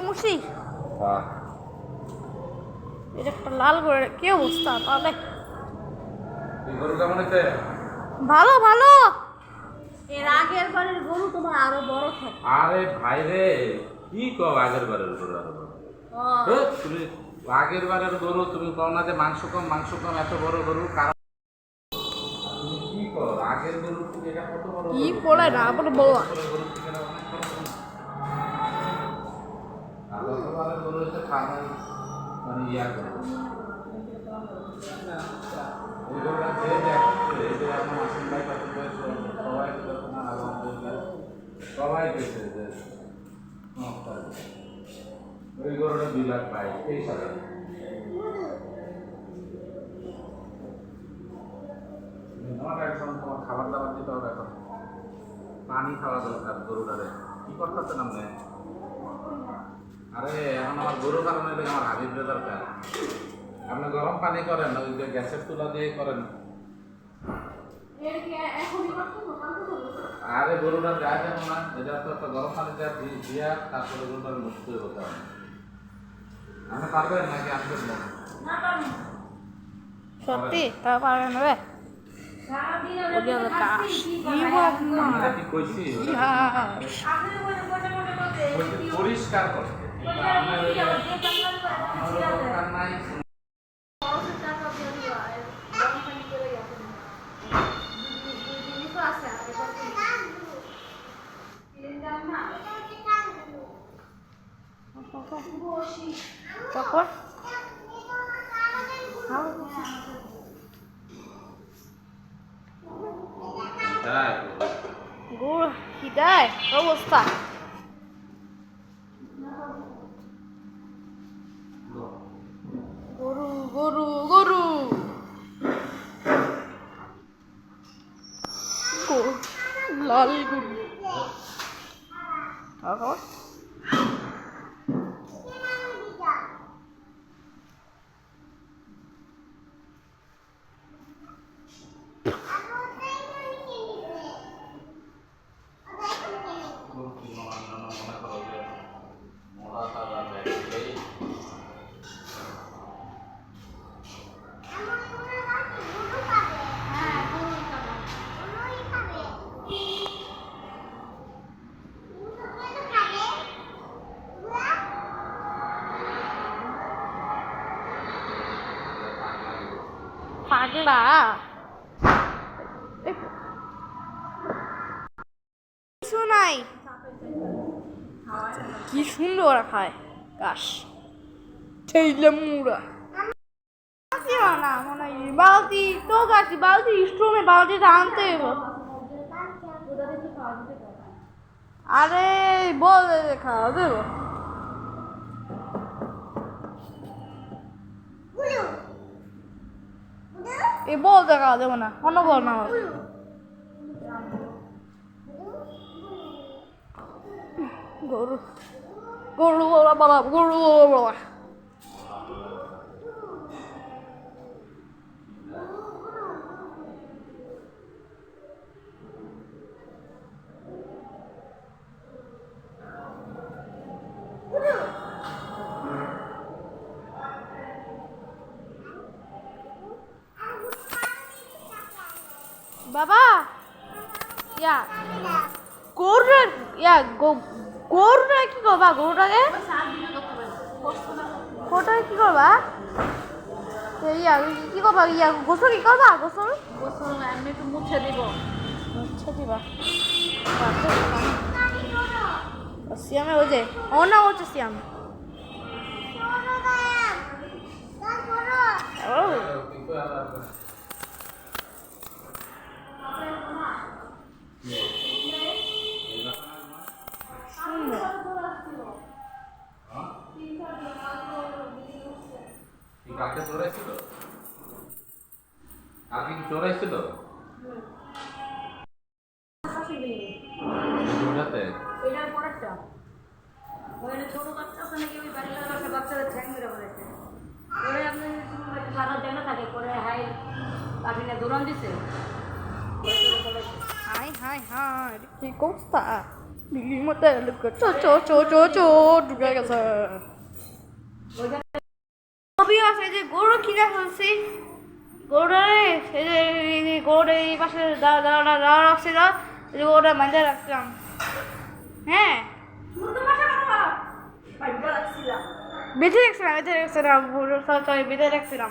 মুসি এটা একটা লাল করে কি অবস্থা তাহলে ভালো ভালো এর আগের বারের গরু তোমার আরো বড় থাকে আরে ভাই রে কি কও আগের বারের গরু আরো বড় তুমি আগের বারের গরু তুমি কও না যে মাংস কম এত বড় গরু কারণ তুমি কি কও আগের গরু থেকে এটা কত বড় কি বলে না বলে বলো গরু থেকে এটা অনেক বড় আগের বারের গরু হচ্ছে খামার মানে ইয়া করে ওই গরুটা খেয়ে দেখছে এই যে এখন আসেন ভাই কত বয়স সবাই যখন আলহামদুলিল্লাহ সবাই গেছে যে ওই গরুটা 2 লাখ পাই 23,000 আমার এখন তোমার খাবার দাবার দিতে হবে এখন পানি খাওয়া দরকার গরুটারে কি করতেছে নামে আরে এখন আমার গরু কারণে আমার হাবিব দরকার আপনি গরম পানি করেন ওই যে গ্যাসের চুলা দিয়ে করেন আরে গরুটার গায়ে দেবো না এটা তো একটা গরম পানি দিয়া তারপরে গরুটার মুক্ত হতে হবে আপনি পারবেন নাকি আসবেন না সত্যি তা পারবেন রে পরিষ্কার করে তারপর গুড় খিদায় অবস্থা গরু গরু গরু লাল গরু তারপর পাগলা কিছু নাই কি সুন্দর ওরা খায় গাছ ছেলে মুড়া না মনে হয় বালতি তো গাছ বালতি স্টোমে বালতিটা আনতে হবে আরে বল খাওয়া দেবো এ বল দেখা দেবো না অন্য বল না গরু গরু বাবা গরু বাবা বাবা ইয়া গরুটা ইয়া গরুটা কি করবা গরুটাকে গরুটাকে কি করবা ইয়া কি করবা ইয়া গোসল কি করবা গোসল গোসল আমি একটু মুছে দিব মুছে দিবা সিয়ামে ওই যে অন্য হচ্ছে সিয়াম ও কাকে চোরাইছিল কাকে কি চোরাইছিল এটার পরেরটা ওখানে ছোট বাচ্চা ওখানে কি ওই বাড়ির বাচ্চাদের ঠ্যাং মেরে বলেছে ওরে আপনি সারা জানা থাকে করে হাই কাঠিনে দৌড়ান দিছে হাই হাই কি কোস্তা দিল্লির মধ্যে লোক ঢুকে গেছে ছবি আছে যে গরু কিনে ফেলছি গরুরে সেই যে গরুর এই পাশে দাঁড়া রাখছিল যে গরুটা মাঝে রাখছিলাম হ্যাঁ বেঁধে রাখছিলাম বেঁধে রাখছিলাম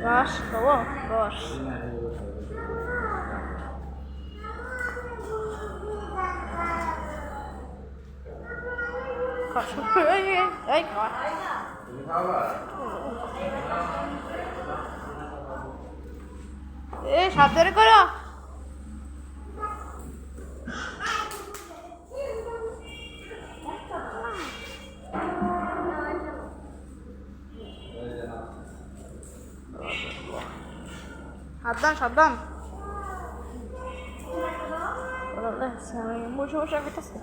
Gosh, oh gosh. Gosh, hey, gosh. সাবধানে করো সাবধান বসে বসে পেতেছে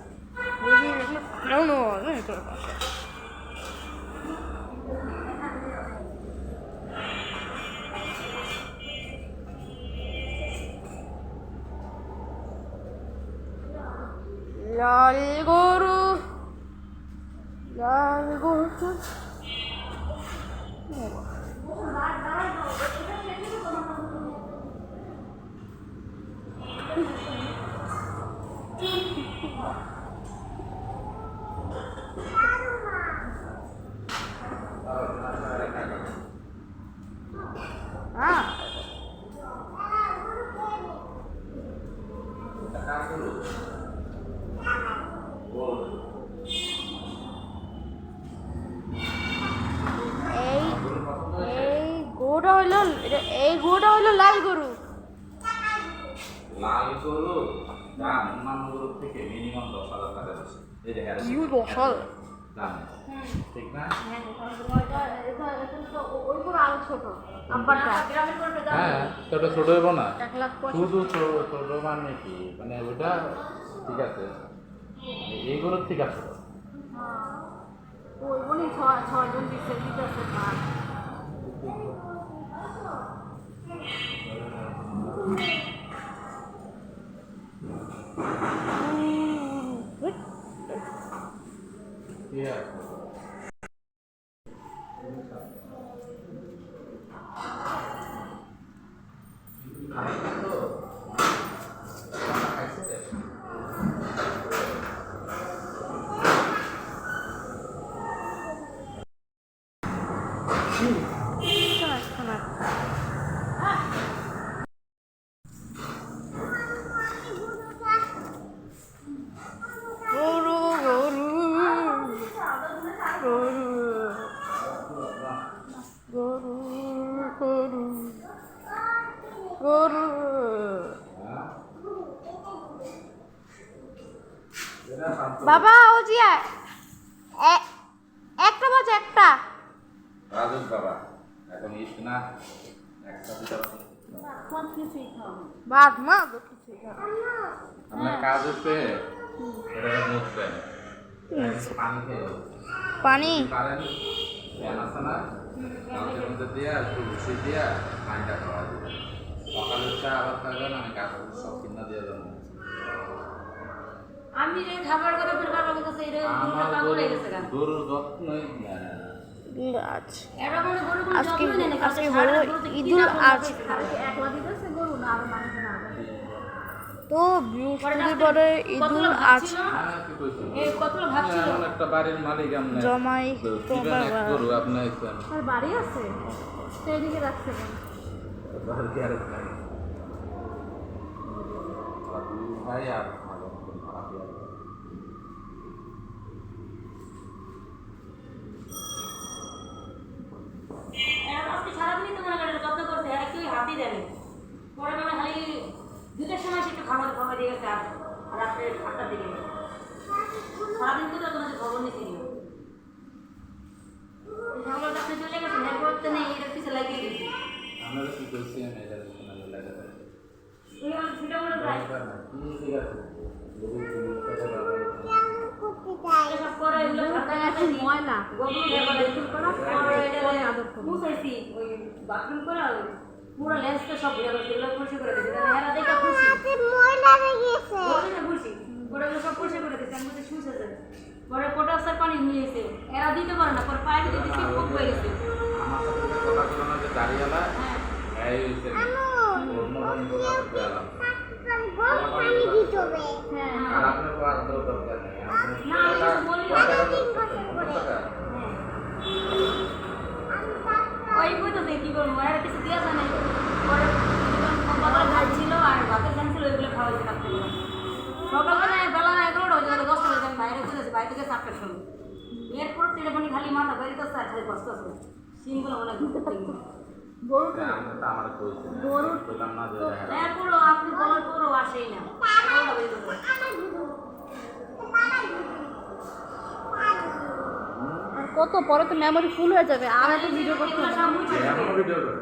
লাল গরু এই গরুটা হইলো লাল গরু দাম অন্যান্য গরুর থেকে মিনিমাম 10,000 টাকা বেশি এই যে দাম ঠিক না হ্যাঁ তো ওটা ছোট হইব না শুধু ছোট মানে কি মানে ওটা ঠিক আছে এই গরুর ঠিক আছে Yeah. বাবা ও জিয়া একটা বাজে একটা রাজুক বাবা এখন ইস না একটা দুটো বাদ মা কিছু আপনার কাজ হচ্ছে এটা মুছবেন পানি খেয়ে পানি পারেন ফ্যান আছে না ফ্যানের মধ্যে দিয়ে একটু বসে দিয়ে পানিটা খাওয়া দেবেন সকালের চা আবার খাবেন আমি কাজ সব কিনা দিয়ে দেবো আমি যে খাবার করে ফেলবার বলতেছে এটা পাগল হয়ে গেছে গা গরুর যত্নই আজকে হলো ঈদুল আজহা তো বৃহস্পতিবারে ঈদুল আজহা একটা বাড়ির মালিক জমাই গরু আপনার বাড়ি আছে সেদিকে রাখছে ভাই আর সারাদিনই তো মনে করেন যত্ন করছে আর কেউ হাতই দেবে পরে মানে খালি দুটোর সময় সে একটু খাবার দিয়ে গেছে আর রাত্রে 8টার দিকে সারাদিন তো তোমাদের খবর নিতে গেল সকাল আপনি চলে গেছেন এরপর তো নেই এর পিছিয়ে লাগিয়ে গেছি আমরা কি করছি আমি এটা শোনালে লাগাতে এই আমার ভিডিও করে যাই ঠিক আছে এসব করে এগুলো ঠান্ডা আছে ময়লা গোবর ব্যবহার করা পরে এটা মুছাইছি ওই বাথরুম করে পুরো লেন্সটা সব ঘুরে গেছে, এগুলো পরিষ্কার করে দিয়েছে। হেরা দেখে খুশি, খুশি ওটাগুলো সব পরিষ্কার করে দিয়েছে। আমি বলছি শুয়েছে যে পরে পটাশার পানি নিয়েছে, এরা দিতে পারে না, পরে পায়ে দিতে দিচ্ছে খুব হয়ে গেছে। আমার সাথে যে কথা ছিল না যে দাঁড়িয়েলা হ্যাঁ এই হচ্ছে ওর মরণ কথা বলতে এলাম। হ্যাঁ আর আপনার তো আর কোনো দরকার নেই। আপনি না, আমি কিছু বলি না। কয় টাকা করতেছেন? 15 টাকা? ওই কইতেছে কি করবো, এরা কিছু দেওয়া যায় নাই। পরে বাবার ভাত ছিল আর ভাতের ধান ছিল, ওইগুলো খাওয়া হয়েছে রাত্রে বেলা। সকালবেলা বেলা 11টা হয়ে যাবে, 10টা হয়ে যাবে, বাইরে চলেছে, বাইরে থেকে 7টার সময়। এরপর টেলিফোনে খালি মাথা বেরিয়ে আসছে আর খালি কষ্ট আছে। সিনগুলো অনেক ঘুরতে থাকবে। আপনি তো আমার কইছেন। গরু বললাম না যে হ্যাঁ। এরপরও আপনি বলার পরও আসেই না। ওটা বেরিয়ে যাবে। আর কত পরে তো মেমোরি ফুল হয়ে যাবে আর একটা ভিডিও করতে এগুলো হবে। সব মুছে এমন ভিডিও করে